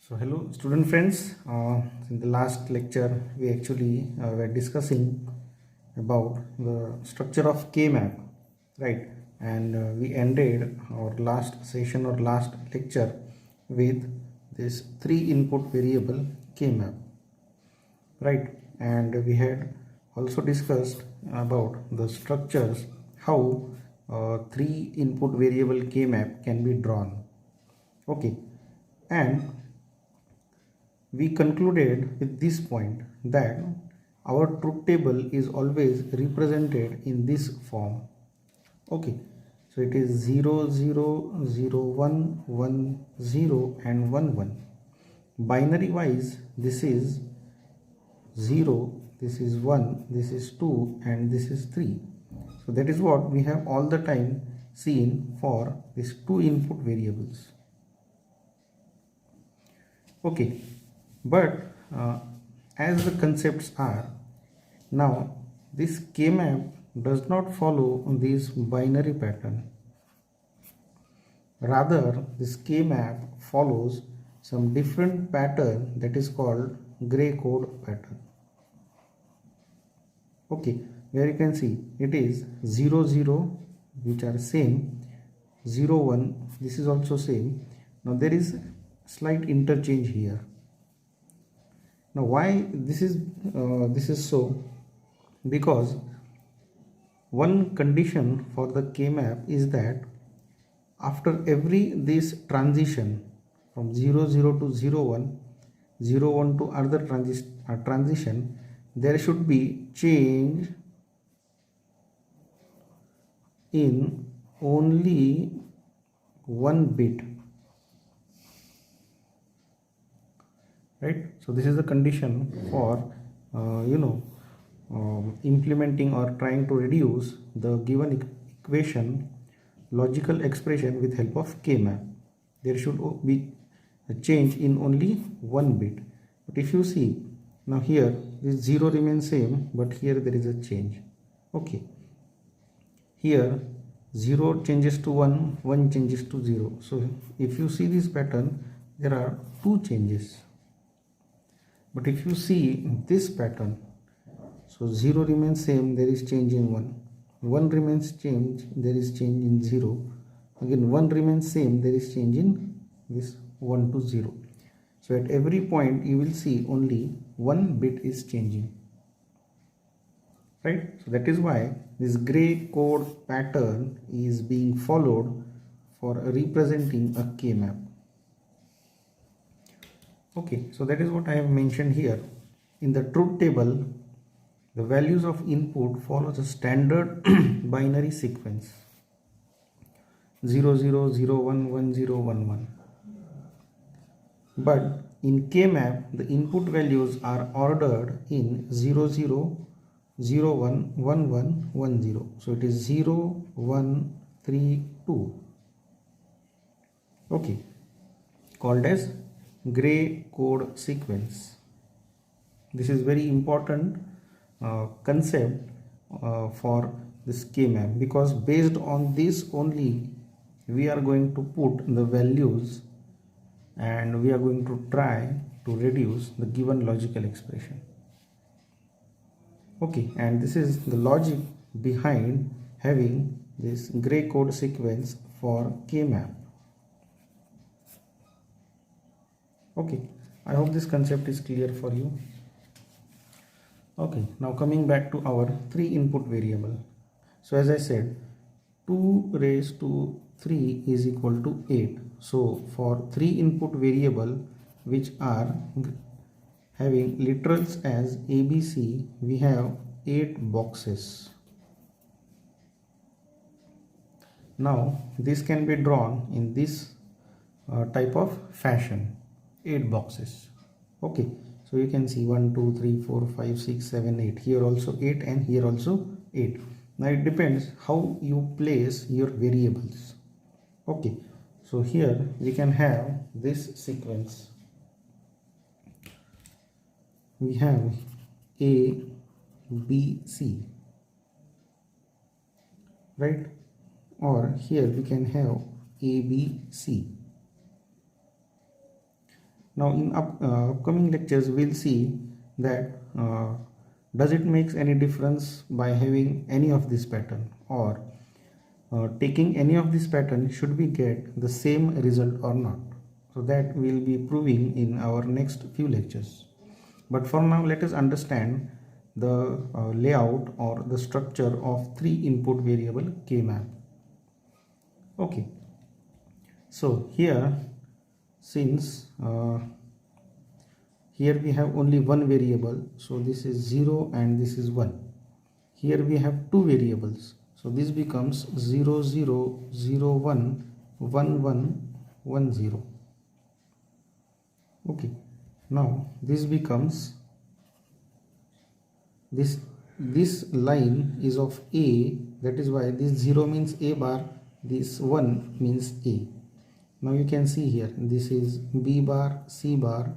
So hello student friends, in the last lecture we actually were discussing about the structure of K-map, right? And we ended our last session or last lecture with this three input variable K-map, right? And we had also discussed about the structures, how three input variable K-map can be drawn. Okay, and we concluded with this point that our truth table is always represented in this form. Okay, so it is 0 0 0 1 1 0 and 1 1. Binary wise, this is 0, this is 1, this is 2, and this is 3. So that is what we have all the time seen for these two input variables. Okay, but as the concepts are, now this K-map does not follow this binary pattern. Rather, this K-map follows some different pattern that is called gray code pattern. Okay, where you can see it is 0 0, which are same, 0 1, this is also same. Now there is slight interchange here. Now why this is so? Because one condition for the K-map is that after every this transition from 0 0 to 0 1, 0 1 to other transition, there should be change in only one bit, right? So this is the condition for implementing or trying to reduce the given equation logical expression with help of K-map. There should be a change in only one bit. But if you see, now here this 0 remains same, but here there is a change. Okay, here 0 changes to 1, 1 changes to 0. So if you see this pattern, there are two changes. But if you see this pattern, so 0 remains same, there is change in 1. 1 remains change, there is change in 0. Again 1 remains same, there is change in this 1 to 0. So at every point you will see only one bit is changing. Right? So that is why this gray code pattern is being followed for representing a K-map. Okay, so that is what I have mentioned here. In the truth table, the values of input follows a standard binary sequence 0 0 0 1 1 0 1 1. But in K-map, the input values are ordered in 0 0 0 1 1 1 1 0. So it is 0 1 3 2. Okay, called as gray code sequence. This is very important concept for this K-map, because based on this only we are going to put the values and we are going to try to reduce the given logical expression. Okay, and this is the logic behind having this gray code sequence for K-map. Okay, I hope this concept is clear for you. Okay, now coming back to our three input variable. So as I said, 2 raised to 3 is equal to 8. So for three input variable which are having literals as ABC, we have 8 boxes. Now this can be drawn in this type of fashion, 8 boxes. Okay, so you can see 1 2 3 4 5 6 7 8, here also 8 and here also 8. Now it depends how you place your variables. Okay, so here we can have this sequence. We have A, B, C, right? Or here we can have A, B, C. Now in upcoming lectures we'll see that does it makes any difference by having any of this pattern, or taking any of this pattern should we get the same result or not. So that we'll be proving in our next few lectures. But for now let us understand the layout or the structure of three input variable K-map. Okay, so here since here we have only one variable, so this is 0 and this is 1. Here we have two variables, so this becomes 0 0 0 1 1 1 1 0. Okay, now this becomes this line is of A, that is why this 0 means A bar, this 1 means A. Now you can see here this is B bar C bar,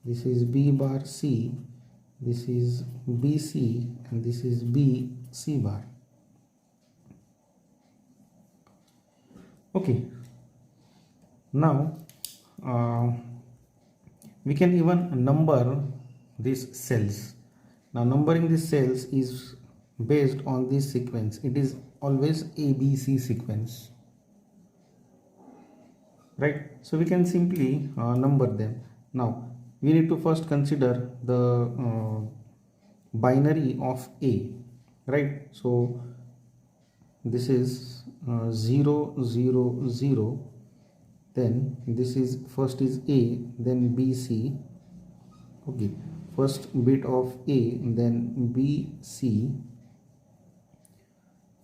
this is B bar C, this is BC, and this is B C bar. Okay, now we can even number these cells. Now numbering these cells is based on this sequence. It is always ABC sequence, right? So we can simply number them. Now we need to first consider the binary of A, right? So this is 0 0 0, then this is first is A, then BC. Okay, first bit of A, then BC,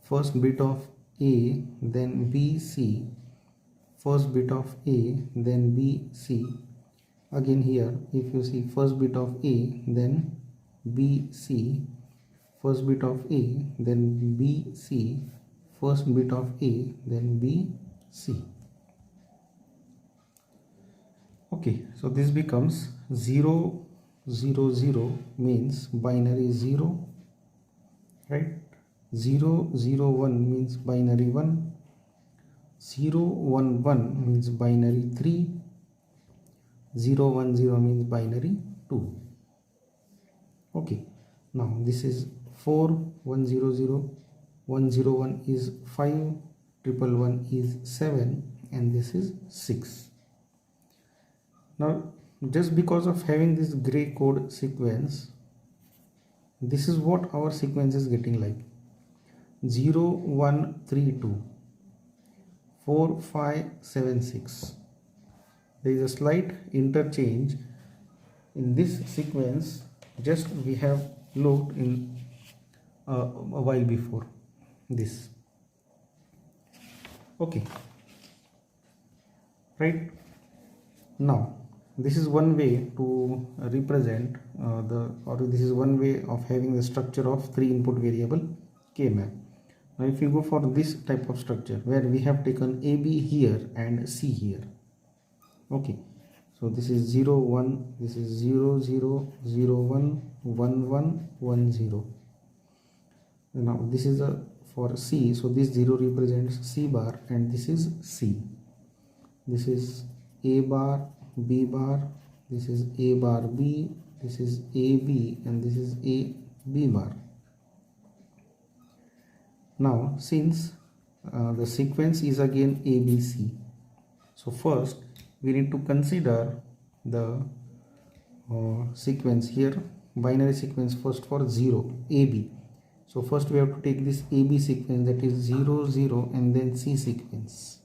first bit of A, then BC, first bit of A, then BC. Again here if you see first bit of A, then BC, first bit of A, then BC, first bit of A, then BC. Okay, so this becomes 0 0 0 means binary 0, right? 0 0 1 means binary 1, 0 1 1 means binary 3, 0 1 0 means binary 2. Okay, now this is 4 1 0 0, 1 0 1 is 5, 1 1 1 is 7, and this is 6. Now just because of having this gray code sequence, this is what our sequence is getting like: 0 1 3 2, 4 5 7 6. There is a slight interchange in this sequence, just we have looked in a while before this. Okay, right? Now this is one way to represent this is one way of having the structure of three input variable K-map. Now if you go for this type of structure where we have taken AB here and C here. Okay, so this is 0 1, this is 0 0 0 1 1 1 1 0. Now this is a for C, so this 0 represents C bar and this is C. This is A bar, B bar, this is A bar B, this is AB, and this is A B bar. Now since the sequence is again ABC, so first we need to consider the sequence here, binary sequence first for 0 AB. So first we have to take this AB sequence, that is 0 0 and then C sequence.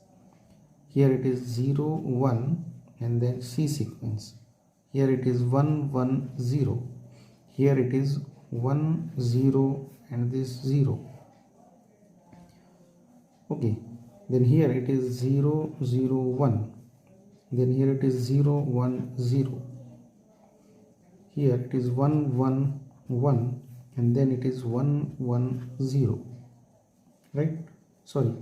Here it is 0 1 and then C sequence. Here it is 1 1 0. Here it is 1 0 and this 0. Okay, then here it is 0 0 1. Then here it is 0 1 0. Here it is 1 1 1 and then it is 1 1 0. Right? Sorry,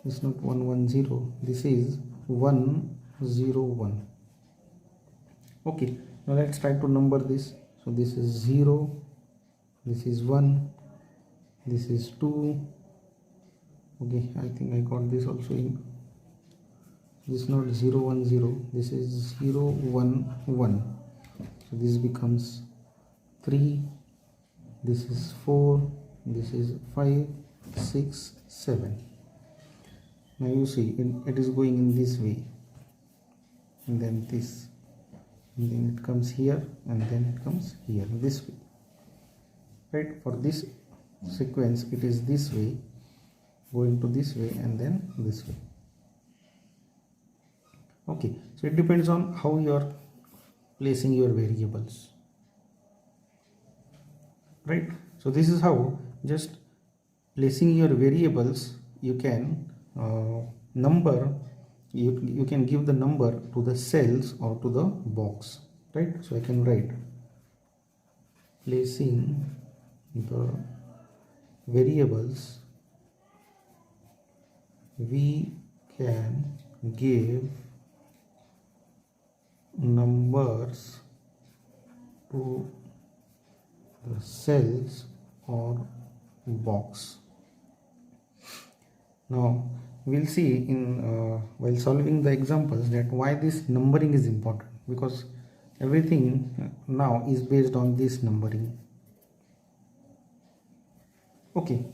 it's not 1 1 0, this is 1 0 1. Okay, now let's try to number this. So this is 0, this is 1, this is 2. Okay, I think I got this also in this is not 0 1 0, this is 0 1 1, so this becomes 3, this is 4, this is 5 6 7. Now you see it is going in this way, and then this, and then it comes here, and then it comes here, this way, right? For this sequence it is this way, going to this way, and then this way. Okay, so it depends on how you are placing your variables, right? So this is how just placing your variables you can number, you can give the number to the cells or to the box, right? So I can write placing the variables, we can give numbers to the cells or box. Now we'll see in while solving the examples that why this numbering is important, because everything now is based on this numbering. Okay,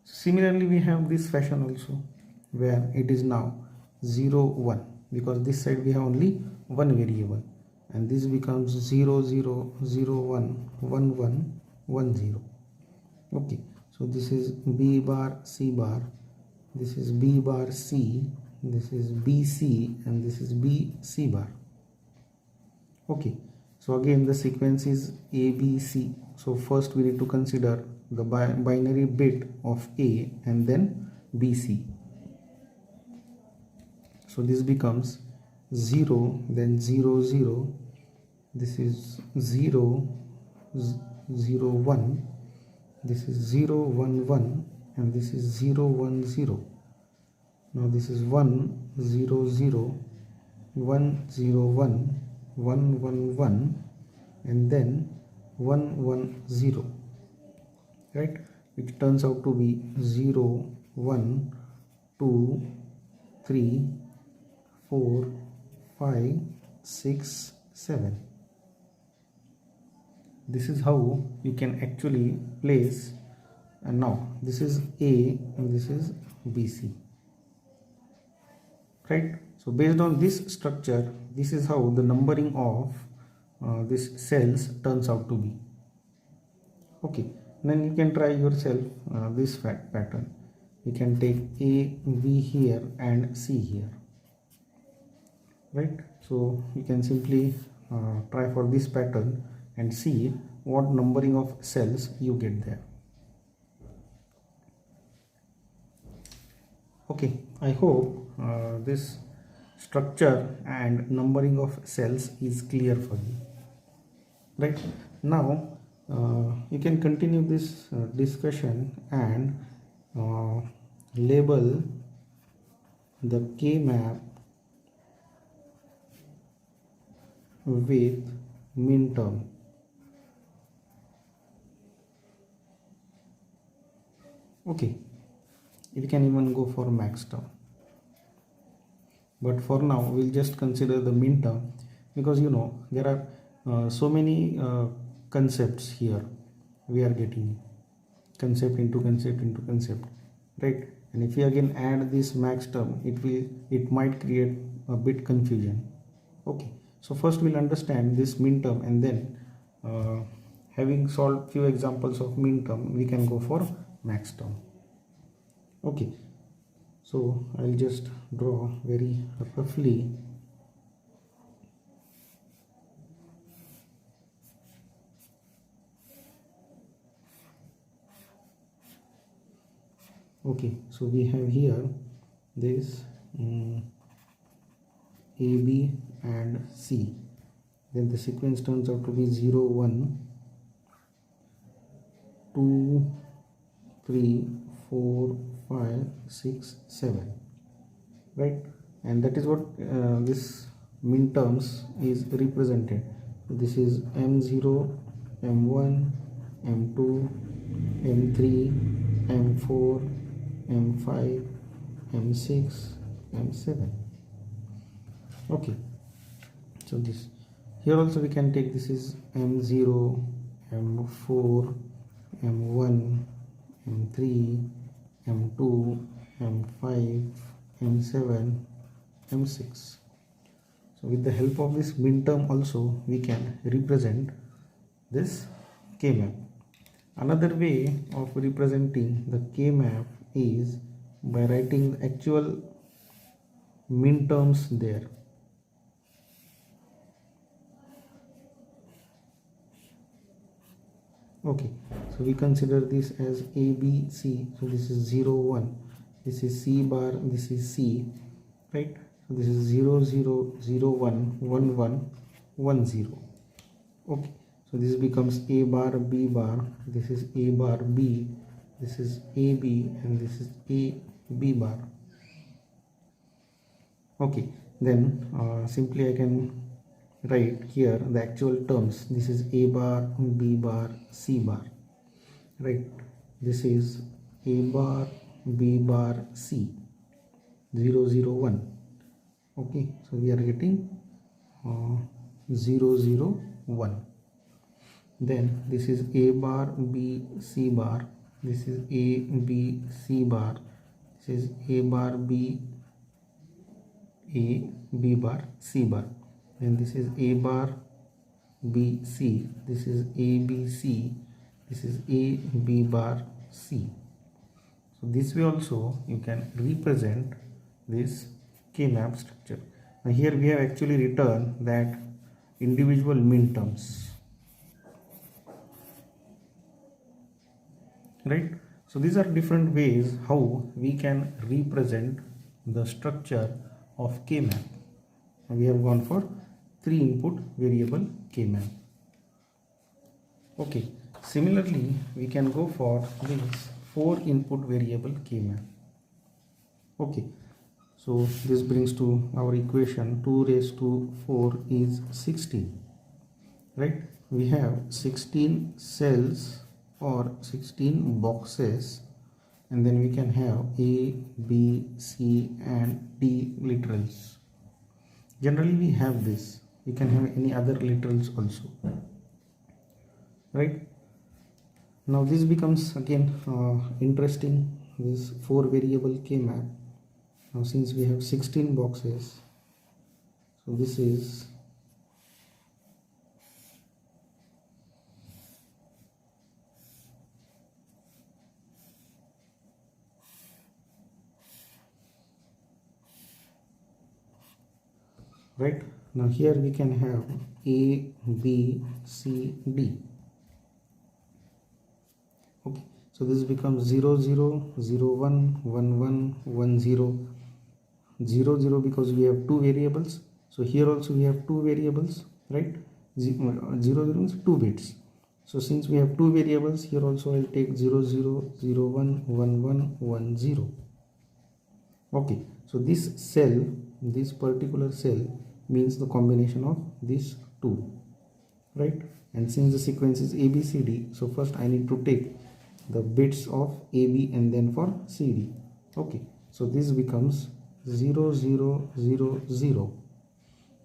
similarly we have this fashion also, where it is now 0 1, because this side we have only one variable, and this becomes 0 0 0 1 1 1 1 0. Okay, so this is B bar C bar, this is B bar C, this is BC, and this is BC bar. Okay, so again the sequence is ABC. So first we need to consider the binary bit of A and then BC. So this becomes 0, then 0 0, this is 0 0 1, this is 0 1 1, and this is 0 1 0. Now this is 1 0 0 1 0 1 1 1 1, and then 1 1 0, right, which turns out to be 0 1 2 3 4 5 6 7. This is how you can actually place, and now this is A and this is BC, right? So based on this structure, this is how the numbering of these cells turns out to be. Okay, then you can try yourself this pattern. You can take A, B here and C here, right? So you can simply try for this pattern and see what numbering of cells you get there. Okay, I hope this structure and numbering of cells is clear for you, right? Now you can continue this discussion and label the K-map with minterm. Okay, you can even go for max term, but for now we'll just consider the minterm, because you know there are so many concepts here. We are getting concept into concept into concept, right? And if we again add this max term, it might create a bit confusion. Okay, so first we'll understand this minterm, and then having solved few examples of minterm, we can go for max term. Okay, so I'll just draw very roughly. Okay, so we have here this A, B and C. Then the sequence turns out to be 0 1 2 3 4 5 6 7, right? And that is what this minterms is represented. This is M0, M1, M2, M3, M4, M5, M6, M7. Okay, so this here also we can take this is M0, M4, M1, M3, M2, M5, M7, M6. So with the help of this min term also we can represent this K-map. Another way of representing the K-map is by writing the actual min terms there. Okay, so we consider this as A, B, C. So this is 0, 1. This is C bar, this is C, right? So this is 0, 0, 0, 1, 1, 1, 1, 0. Okay, so this becomes A bar, B bar. This is A bar, B. This is A, B, and this is A, B bar. Okay, then simply I can write here the actual terms. This is A bar, B bar, C bar, right? This is A bar, B bar, C, 0, 0, 1. Okay, so we are getting 0, 0, 1. Then this is A bar, B, C bar. This is A, B, C bar. This is A bar, B, A, B bar, C bar. Then this is A bar, B, C. This is A, B, C. This is A, B bar, C. So this way also you can represent this K-map structure. Now here we have actually written that individual min terms, right? So these are different ways how we can represent the structure of K-map. We have gone for 3 input variable K-map. Okay, similarly we can go for this 4 input variable K-map. Okay, so this brings to our equation 2 raised to 4 is 16, right? We have 16 cells or 16 boxes, and then we can have A, B, C and D literals. Generally we have this. We can have any other literals also, right? Now this becomes again interesting, this 4 variable K-map. Now since we have 16 boxes, so this is right. Now here we can have A, B, C, D. Okay, so this becomes 0, 0, 0, 1, 1, 1, 1, 0, 0, 0 because we have 2 variables. So here also we have 2 variables, right? 0, 0 means 2 bits. So since we have 2 variables, here also I'll take 0, 0, 0, 1, 1, 1, 1, 0. Okay, so this cell, this particular cell means the combination of these 2, right? And since the sequence is ABCD, so first I need to take the bits of AB and then for CD. Okay, so this becomes 0, 0, 0, 0.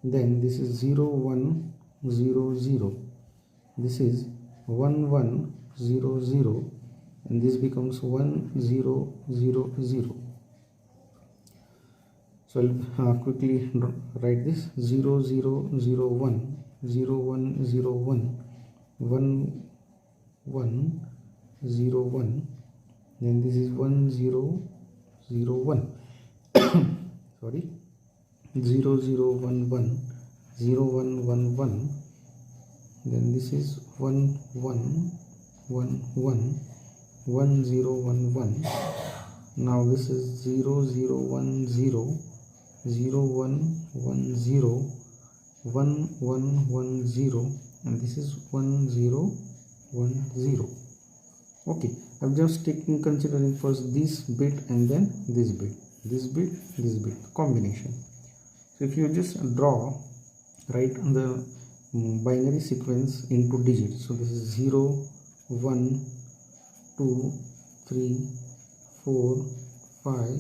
Then this is 0, 1, 0, 0. This is 1, 1, 0, 0. And this becomes 1, 0, 0, 0. So I'll quickly write this 0, 0, 0, 1, 0, 1, 0, 1, 1, 1, 0, 1. Then this is 1, 0, 0, 1. Sorry, 0, 0, 1, 1, 0, 1, 1, 1. Then this is 1, 1, 1, 1, 1, 0, 1, 1. Now this is 0, 0, 1, 0, 0, 1, 1, 0, 1, 1, 1, 0, and this is 1, 0, 1, 0. Okay, I'm just considering first this bit and then this bit, this bit, this bit combination. So if you just draw, write the binary sequence into digits. So this is 0, 1, 2, 3, 4, 5,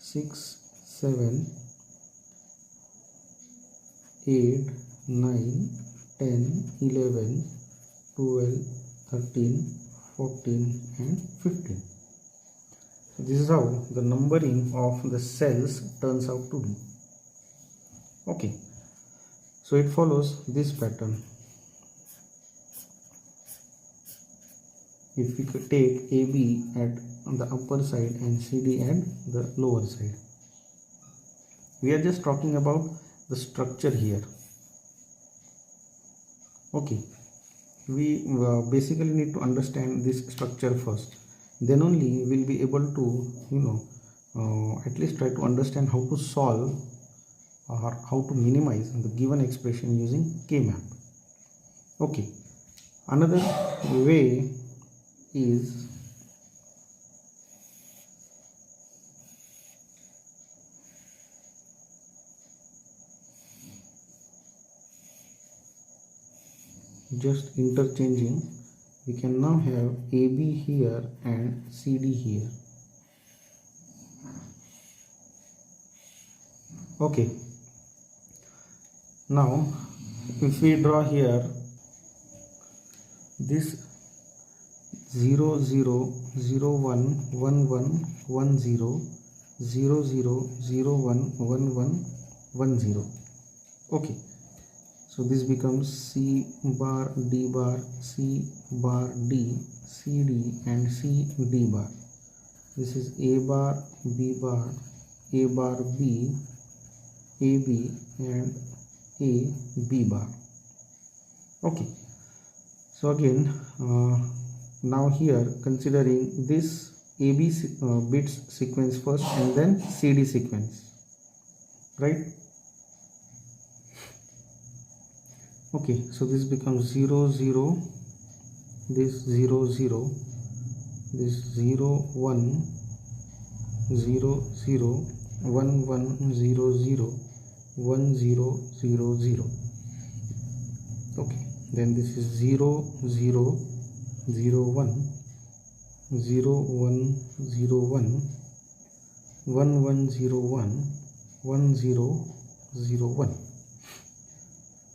6, 7, 8, 9, 10, 11, 12, 13, 14 and 15. So this is how the numbering of the cells turns out to be. Okay, so it follows this pattern. If we could take AB at the upper side and CD at the lower side, we are just talking about the structure here. Okay, we basically need to understand this structure first, then only we'll be able to at least try to understand how to solve or how to minimize the given expression using K-map. Okay, another way is just interchanging. We can now have AB here and CD here. Okay, now if we draw here this 0 0 0 1 1 1 1 0 0 0 0 1 1 1 1 0. Okay, so this becomes C bar D bar C bar D C D and C D bar. This is A bar B bar A bar B A B and A B bar. Okay, so again now here considering this AB bits sequence first and then CD sequence, right? Okay, so this becomes 0 0, this 0 0, this 0 1 0 0 1 1 0 0 1 0 0 0. Okay, then this is 0 0 0 1 0 1 0 1 1 1 0 1 1 0 0 1.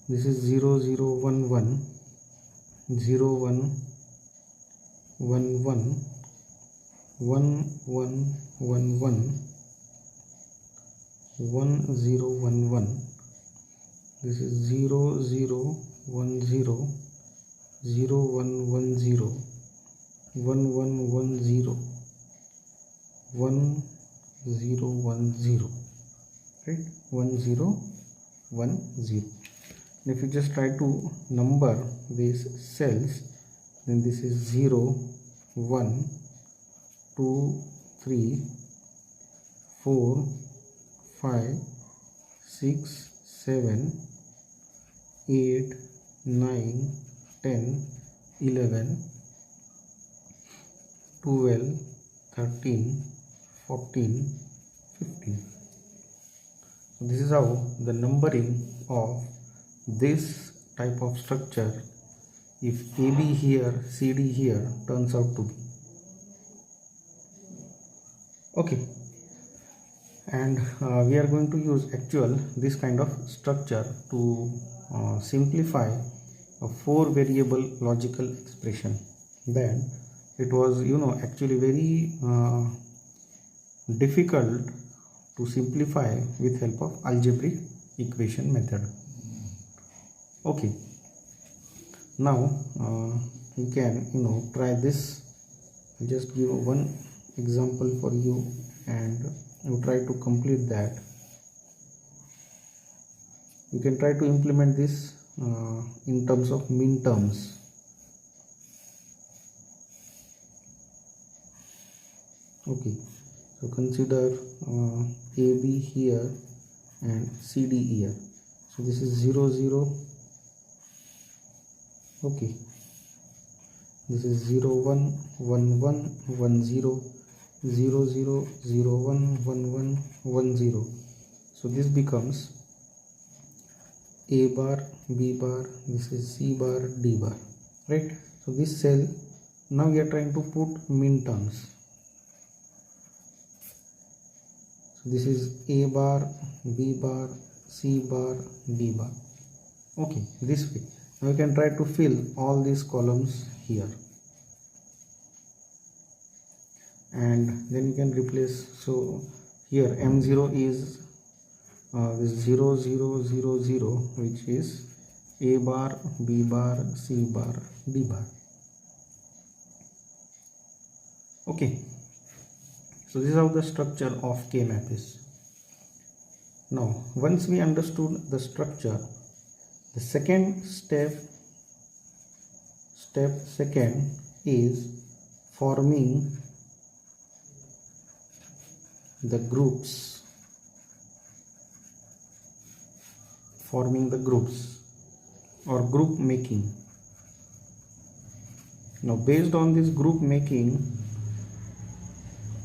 This is 0 0 1 1 0 1 1 1 1 1 1 1 1 0 1 1. This is 0 0 1 0 0 1 1 0 1 1 1 0 1 0 1 0, right? 1 0 1 0. And if you just try to number these cells, then this is 0 1 2 3 4 5 6 7 8 9 10 11 12 13 14 15. So this is how the numbering of this type of structure, if AB here CD here, turns out to be. Okay, and we are going to use this kind of structure to simplify a 4 variable logical expression. Then it was actually very difficult to simplify with help of algebraic equation method. Okay, now you can try this. I'll just give one example for you and you try to complete that. You can try to implement this in terms of min terms. Okay, so consider AB here and CD here. So this is 0 0. Okay, this is 0 1 1 1 1 0 0 0 0 1 1 1 1 0. So this becomes A bar B bar, this is C bar D bar, right? So this cell, now we are trying to put min terms. So this is A bar, B bar, C bar, D bar. Okay, this way. Now you can try to fill all these columns here, and then you can replace. So here M0 is this 0 0 0 0, which is A bar, B bar, C bar, D bar. Okay, so this is how the structure of K-map is. Now once we understood the structure, the second step second is forming the groups, or group making. Now based on this group making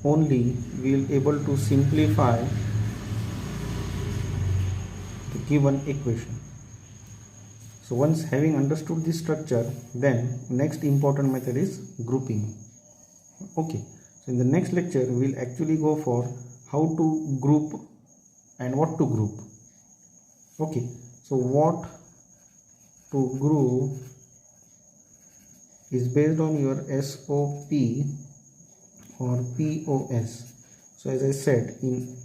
only, we will able to simplify the given equation. So once having understood this structure, then next important method is grouping. Okay, so in the next lecture we will actually go for how to group and what to group. Okay, so what to group is based on your SOP or POS. So as I said in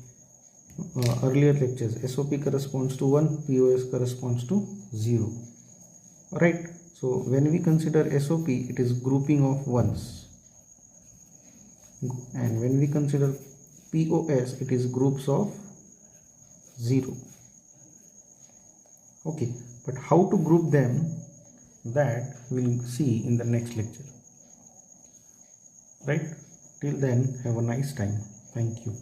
earlier lectures, SOP corresponds to 1, POS corresponds to 0. Alright, so when we consider SOP, it is grouping of ones, and when we consider POS, it is groups of 0. Okay, but how to group them, that we'll see in the next lecture. Right, till then, have a nice time. Thank you.